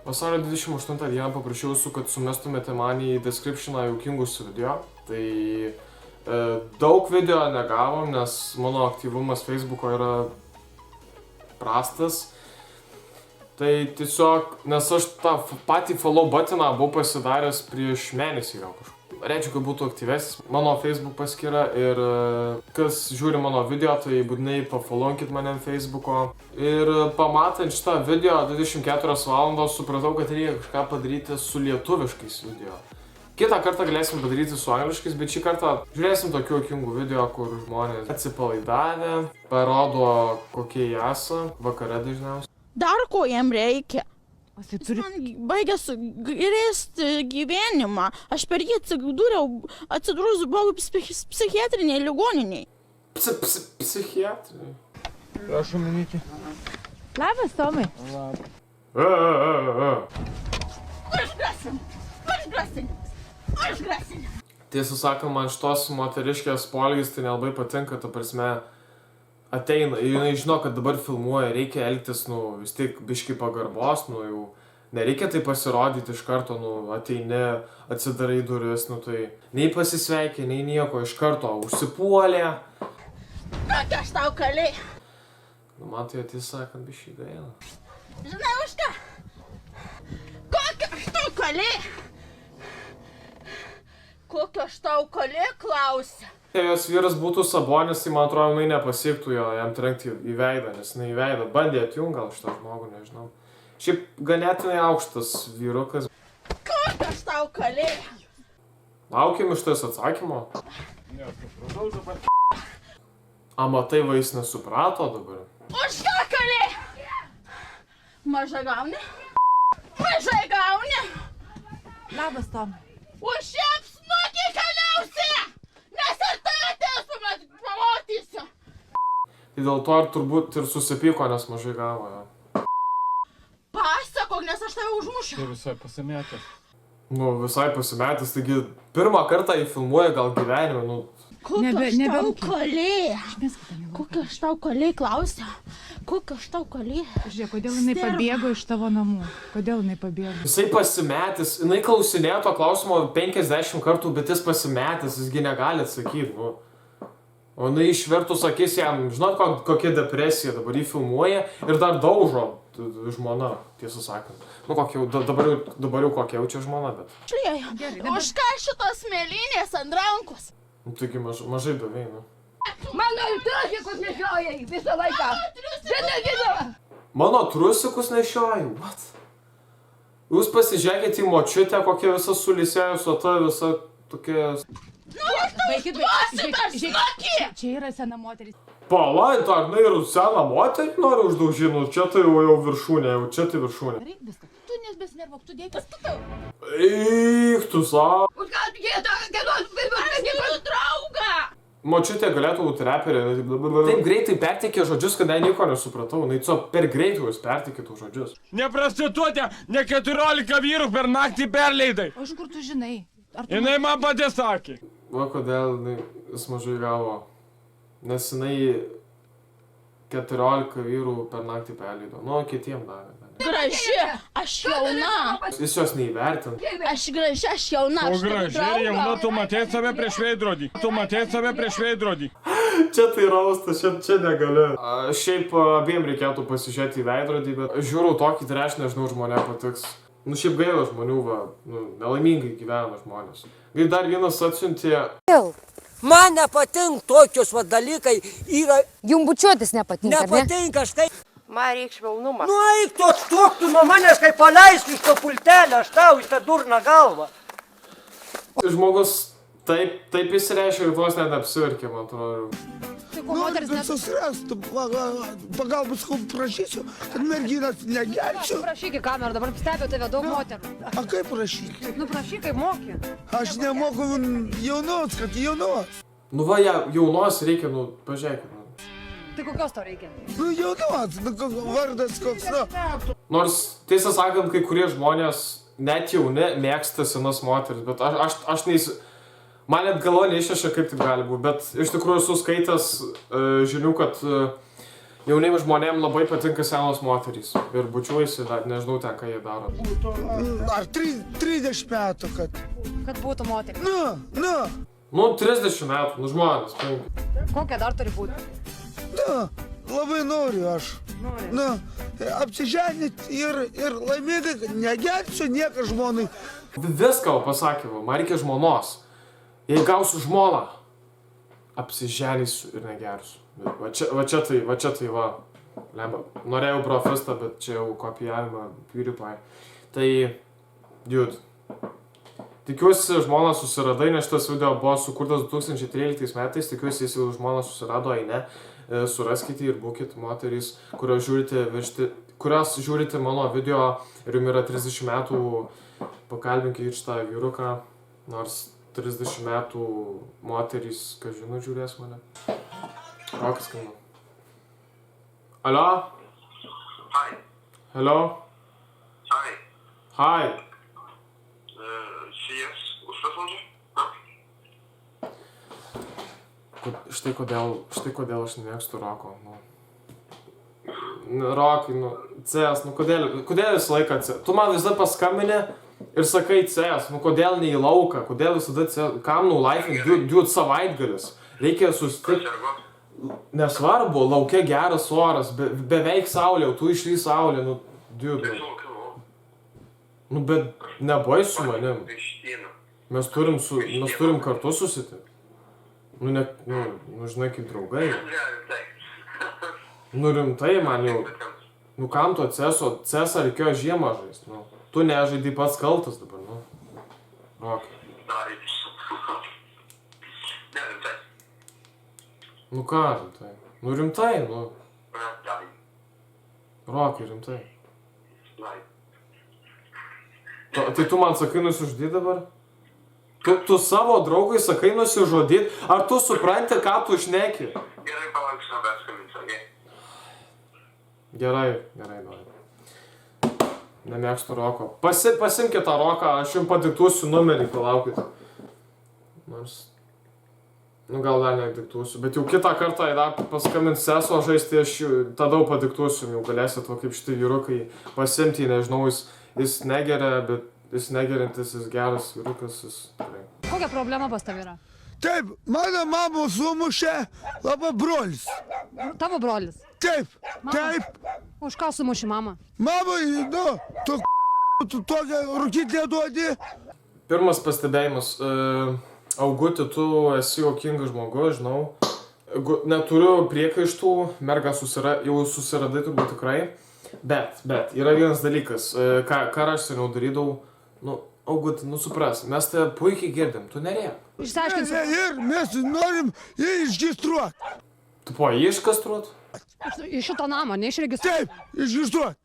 Vasario 28 dieną paprašiau jūsų, kad sumestumėte man į descriptioną juokingus video. Tai daug video negavom, nes mano aktyvumas Facebook'o yra prastas. Tai tiesiog, nes aš tą patį follow buttoną buvau pasidaręs prieš mėnesį gal kažkur. Reičiau, kad būtų aktyvesnis mano Facebook paskyra ir kas žiūri mano video, tai būtinai pafollowinkit mane ant Facebook'o. Ir pamatant šitą video 24 valandos supratau, kad reikia kažką padaryti su lietuviškais video. Kitą kartą galėsim padaryti su angliškais, bet šį kartą žiūrėsim tokių juokingų video, kur žmonės atsipalaidavę, parodo kokie jie esą, vakare dažniausiai. Dar ko jam reikia? Turi... Man baigęs grėsti gyvenimą. Aš per jį atsidūriau buvau psichiatriniai ligoniniai. Psichiatriniai? Prašom, minyti. Labas, Tomai. Aš grasinu. Tiesą sakant, man šitos moteriškės poelgis tai nelabai patinka, ta prasme, ateina, jinai žino, kad dabar filmuoja, reikia elgtis, vis tiek biški pagarbos, jau nereikia tai pasirodyti iš karto, ateini, atsidarai duris, tai nei pasisveikė, nei nieko, iš karto užsipuolė. Kokia aš tau kalė? Man tai tiesą sakant, biški gaila. Žinai už ką? Kokia aš tau kalė? Kokia aš tau kalė, klausia? Jei jos vyras būtų Sabonis, tai man atrodo, jinai nepasiektų jam trenkti į veidą, nes jinai į veidą bandė atjungti gal šitą žmogų, nežinau. Šiaip ganėtinai aukštas vyrukas. Kokia aš tau kalė? Laukiam iš tais atsakymo. Ne, aš supratau dabar. A, matai, va jis nesuprato dabar. Už ką kalė? Mažai gauni? Mažai gauni? Labas, Tomai. Už šiaip smokį kaliausi! Nes ir tai atėjus pamatysiu. Tai dėl to ir turbūt ir susipyko, nes mažai gavo. Pasakok, nes aš tave užmušiu. Tai visai pasimetęs. Visai pasimetęs, taigi pirmą kartą jį filmuoja gal gyvenime, Kokia aš tau neberūkyk. kalė? Kokia aš tau kalė, klausia? Kokia aš tau kalė? Žiūrėk, kodėl jinai pabėgo iš tavo namų? Kodėl jinai pabėgo? Jisai pasimetęs, jinai klausinėjo to klausimo 50 kartų, bet jis pasimetęs, jisgi negali atsakyti, O jinai išvertus akis jam, žinot, kokia depresija, dabar jį filmuoja ir dar daužo žmona, tiesą sakant. Dabar jau kokia jaučia žmona, bet... Šliejo, už ką šitos mėlynės ant rankos? Taigi mažai davei, Mano trusikus nešiojai visą laiką. Žinai. Mano trusikus nešiojai, what? Jūs pasižiūrėkite į močiutę, kokia visa sulisėjus, o ta visa tokia... Baikit, Snukį! čia yra sena moteris. Palai, ar jinai ir seną moterį nori uždaužinti, čia tai jau viršūnė, jau čia tai viršūnė. Gerai, viską. Tu nesbesinervok, tu dėkis. Eik, tu savo. Už ką tu gėda, Aš draugą! Močiutė galėtų būti reperė, taip greitai perteikė žodžius, kad nieko nesupratau, per greitai jūs perteikė tų žodžius. Ne prostitutė, ne 14 vyrų per naktį perleidai. O iš kur tu žinai? Jinai man pati sakė. Va kodėl jis mažai gavo, nes jinai 14 vyrų per naktį perleido, kitiem davė. Graži, aš jauna. Jis jos neįvertint. Aš graži, aš jauna. O graži ir jauna, tu matėt save prieš veidrodį. Čia tai raustas, čia negaliu. Šiaip abiem reikėtų pasižiūrėti į veidrodį, bet žiūrau tokį treš, nežinau, žmonė patiks. Šiaip gaila žmonių, nelaimingai gyvena žmonės. Ir dar vienas atsiuntė... Man nepatinka tokius dalykai, yra... Jums bučiuotis nepatinka, ne? Nepatinka štai. Man reik švelnumas. Nu eik, tu atstok tu nuo manęs, kai paleisku iš to pultelio, aš tau į tą durną galvą. Žmogus taip įsireiškia, kad vos net apsiverkė, man atrodo. Tai ko moteris net... Susirastų, pagalbos prašysiu, kad merginas negelčiau. Prašyk į kamerą, dabar stebė tave daug moterų. A kaip prašyti? Nu prašyk, kaip moki. Aš nemoku jaunos, kad jaunos. Jaunos reikia, pažiūrėkit. Tai kokios tau reikia? Jaunos, vardas koks, Nors, tiesą sakant, kai kurie žmonės, net jauni, mėgsta senas moteris, bet aš neįsivaizduoju. Man net galva neišneša, kaip tai gali būti, bet iš tikrųjų esu skaitęs žinių, kad Jauniem žmonėm labai patinka senos moterys. Ir bučiuojasi, nežinau ten, ką jie daro. Ar 30 metų, kad... Kad būtų moteris. Nu, 30 metų, nu žmonės. Kokia dar turi būti? Labai noriu aš. Apsiženit ir laimingai, kad negersiu nieką žmonai. Viską pasakė, man reikia žmonos. Jei gausiu žmoną, apsiženysiu ir negersiu. Va čia tai va. Lemba. Norėjau profistą, bet čia jau kopijavimą PewDiePie. Tai, dude. Tikiuosi žmoną susiradai, nes šitas video buvo sukurtas 2013 metais. Tikiuosi jis jau žmoną susirado, ai ne. Suraskite ir būkite moterys, kurios žiūrite mano video ir jums yra 30 metų, pakalbinkite šitą vyruką, nors 30 metų moterys, ką žino, žiūrės mane. Rokas skamba. Alio? Hi. Hello? Hi. Hi. Yes, užsasundžiu? Štai kodėl aš nemėgstu roko. Rokai, CS, kodėl visą laiką CS? Tu man visada paskambini ir sakai CS, kodėl ne į lauką, kodėl visada CS, kam life, dude savaitgalis. Reikia susitikti. Nesvarbu, laukia geras oras, beveik saulė, tu išlys saulė, dude. Bet nebais su manim. Mes turim kartu susitikti. Žinai, kaip draugai. Rimtai, man jau. Kam to CS'o reikėjo žiemą žaist, Tu nežaidai pats kaltas dabar, Rokai. Ką rimtai? Rimtai, Rokai, rimtai. Tai tu man sakai nusižudyt dabar? Tu savo draugui sakai nusižudyt? Ar tu supranti, ką tu šneki? Gerai, palauksime, bet skambinsiu, okei? Gerai, nori. Nemėgstu roko. Pasimkite tą roką, aš jums padiktuosiu numerį, palaukit. Nors... gal dar nediktuosiu, bet jau kitą kartą paskambins seso žaisti, aš tada jau padiktuosiu, jau galėsit, kaip šitai vyrukai pasimti, nežinau, jis negeria, bet jis negerintis, jis geras vyrukas, jis tikrai. Kokia problema pas tavai yra? Taip, mano mamą sumušė labai brolis. Tavo brolis? Taip. Už ką sumuši mamą? Mamai, tu tokią rūkytlę duodi. Pirmas pastebėjimas. Auguti, tu esi juokingas žmogus, žinau. Neturiu priekaištų, mergą jau susiradai turbūt tikrai. Bet yra vienas dalykas, ką aš seniau darydavau. Auguti, supras, mes tave puikiai girdim, tu nerėk. Išsiaiškinsiu. Ir mes norim išregistruoti. Tu iškastruot? Iš šito namo, neišregistruot. Taip, išregistruoti.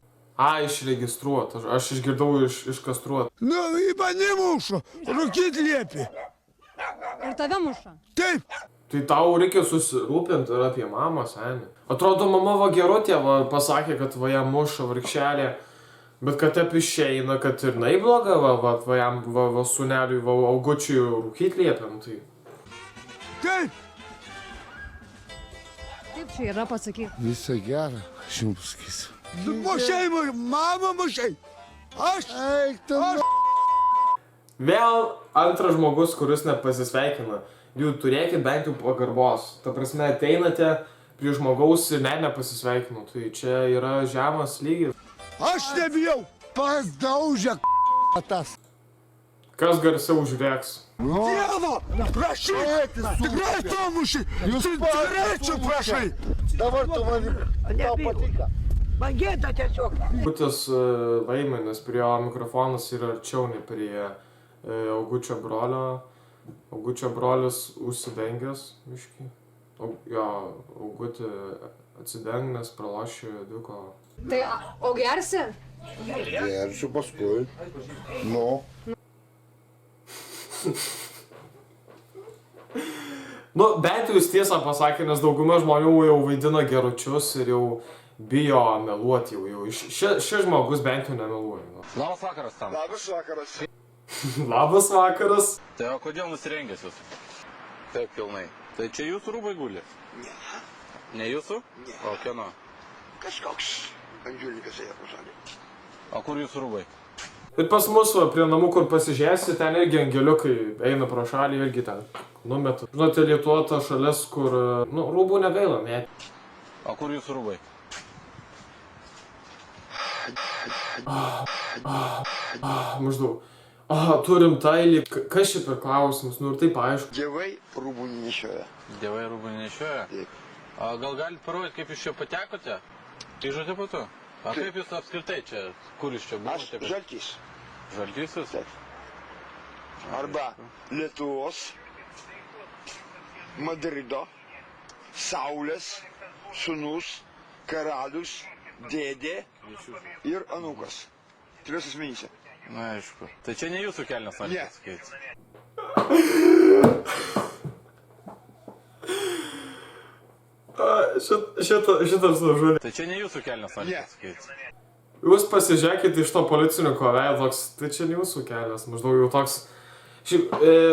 Išregistruot, aš išgirdau iškastruot. Į mane mušo, rūkyt liepi. Ir tave muša? Taip. Tai tau reikia susirūpinti ir apie mamą, senį. Atrodo, mama va gerutė pasakė, kad va ją muša vargšelė, bet kad taip išeina, kad ir bloga, va jam sūneliui, Augučiui rūkyt liepiam, tai. Taip. Kaip čia yra pasakyti? Visą gerą, aš jums pasakysiu. Mušai, mama mušai. Aš. Vėl antras žmogus, kuris nepasisveikina. Jūs turėkit bent jau pagarbos. Ta prasme, ateinate prie žmogaus ir nepasisveikinu. Tai čia yra žemas lygis. Aš nebijau. Pasdaužia tas. Kas garsiau užrėks? Dievo, prašai. Tikrai to mušai. Jūs tikrai prašai. Dabar tu man tau patinka. Man gėda tiesiog. Augutis laimi, nes prie jo mikrofonas yra arčiau nei prie Augučio brolio. Augučio brolis užsidengęs, miškiai. Augutį atsideng, nes pralošė dvikovą. Tai, o gersi? Gersiu paskui. Bent jau jis tiesą pasakė, nes dauguma žmonių jau vaidina geručius ir jau bijo meluoti jau. Šis žmogus bent jau nemeluoja. Labas vakaras tam. Labas vakaras. Labas vakaras. Tai o kodėl nusirengęs jūs? Taip, pilnai. Tai čia jūsų rūbai guli? Ne. Ne jūsų? Ne. O kieno? kažkoks Andžiulikas ėjo po šalį. O kur jūsų rūbai? Ir pas mus va, prie namų, kur pasižiūrėsi, ten irgi angeliukai eina pro šalį, irgi ten numeta. Žinote, Lietuva ta šalis, kur, nu, rūbų negaila, ne. O kur jūsų rūbai? Maždaug. Turim tailį. Kas čia per klausimus? Nu ir taip aišku. Dievai rūbų nešioja. Dievai rūbai nešioja? Taip. O gal galite parodyti, kaip jūs čia patekote? Grįžote po to? O kaip jūs apskritai čia? Kur jūs čia buvote? Aš Žaltys. Žaltys jūs? Taip. Arba Lietuvos, Madrido, Saulės, sūnus, karalius, dėdė ir anūkas. 3 asmenyse. Na, aišku. Tai čia ne jūsų kelnes Ne. norite pasakyti. Šitas nužudė. Tai čia ne jūsų kelnes norite Ne. pasakyti. Jūs pasižiūrėkit iš to policininko veido, toks, tai čia ne jūsų kelias, maždaug jau toks. Šiaip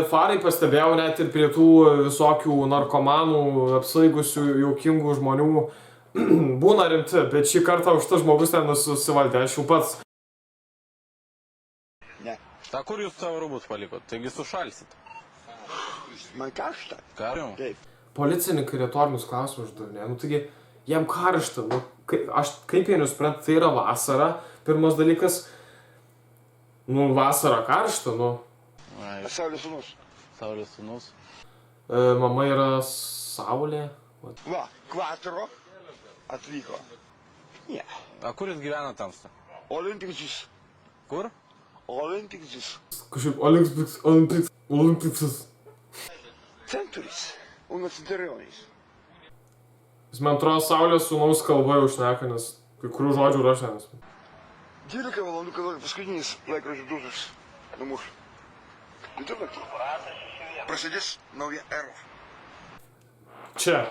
farai pastebėjau net ir prie tų visokių narkomanų, apsvaigusių, jaukingų žmonių. Būna rimti, bet šį kartą už tas žmogus ten susivaldė, aš jau pats. Ne. Ta kur jūs savo rūbus palikot? Taigi sušalsit. Man karšta. Kariu? Taip. Policininkai retorinius klausimus uždavinė, nu taigi jam karšta, nu kaip jie nusprendė, tai yra vasara, pirmas dalykas, nu vasara karšta, nu. Saulės sūnus. Saulės sūnus. Mama yra Saulė. Va, Kvatro atvyko. Ne. A kur jūs gyvena tamsta? Olimpiksis. Kur? Olimpiksis. Kažkaip Olimpiksas. Centuris. Uno centurionis. Jis man atrodo Saulės sūnaus kalba jau šneka, nes kai kurių žodžių rašė. 12 valandų, kada paskutinis laikrodžio dūžis numuš. Vidurnaktį prasidės nauja era. Čia.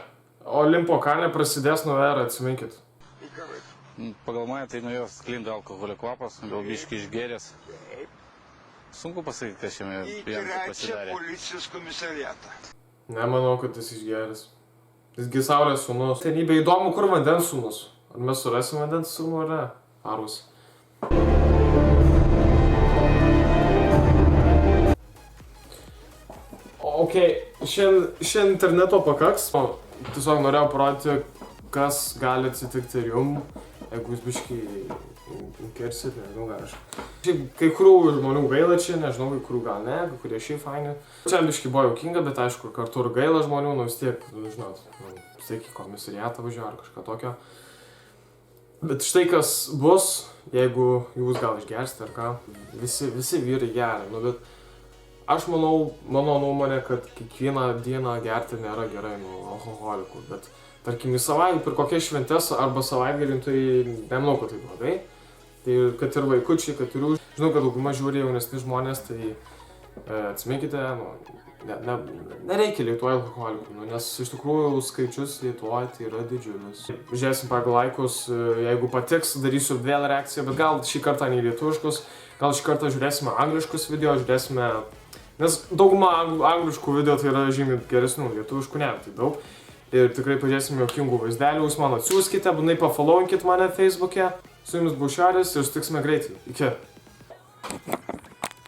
Olimpo kalne prasidės nauja era, atsiminkit. Į karai. Pagal mane tai nuo jos sklinda alkoholio kvapas, gal biški išgėręs. Sunku pasakyti, kas šiame Į jam trečią pasidarė. policijos komisariatą. Nemanau, kad jis išgeris. Jisgi Saulės sūnus. Tenybė įdomu, kur vandens sūnus. Ar mes surasim vandens sūnų ar ne? Arus. Ok, šiandien interneto pakaks. Tiesiog norėjau parodyti, kas gali atsitikti ir jum, jeigu jūs biškai kersit, nežinau, gal aš. Šiaip kai kurių žmonių gaila čia, nežinau, kai kurių gal ne, kai kurie šiaip faini. Čia biškai buvo juokinga, bet aišku, kartu ir gaila žmonių, nu vis tiek, žinot, vis tiek į komisariatą važiuoja ar kažką tokio. Bet štai kas bus, jeigu jūs gal išgersite ar ką, visi vyrai geria, nu bet aš manau, mano nuomonė, kad kiekvieną dieną gerti nėra gerai nuo alkoholikų, bet tarkim į savaitgalį, per kokias šventes arba savaitgalį, tai nemanau, kad tai blogai. Tai kad ir vaikučiai, kad ir jūs, žinau, kad dauguma žiūri jaunesni žmonės, tai atsiminkite, nereikia Lietuvoje alkoholikų, nes iš tikrųjų skaičius Lietuvoje tai yra didžiulis. Žiūrėsim pagal laikus, jeigu patiks, darysiu vėl reakciją, bet gal šį kartą ne lietuviškus, gal šį kartą žiūrėsime angliškus video, žiūrėsime, nes dauguma angliškų video tai yra žymiai geresnių, lietuviškų ne, tai daug. Ir tikrai pažiūrėsime juokingų vaizdelių, jūs man atsiųskite, būtinai pafollowinkit mane Facebook'e. Su jumis buvo Šaris ir sutiksime greitai. Iki.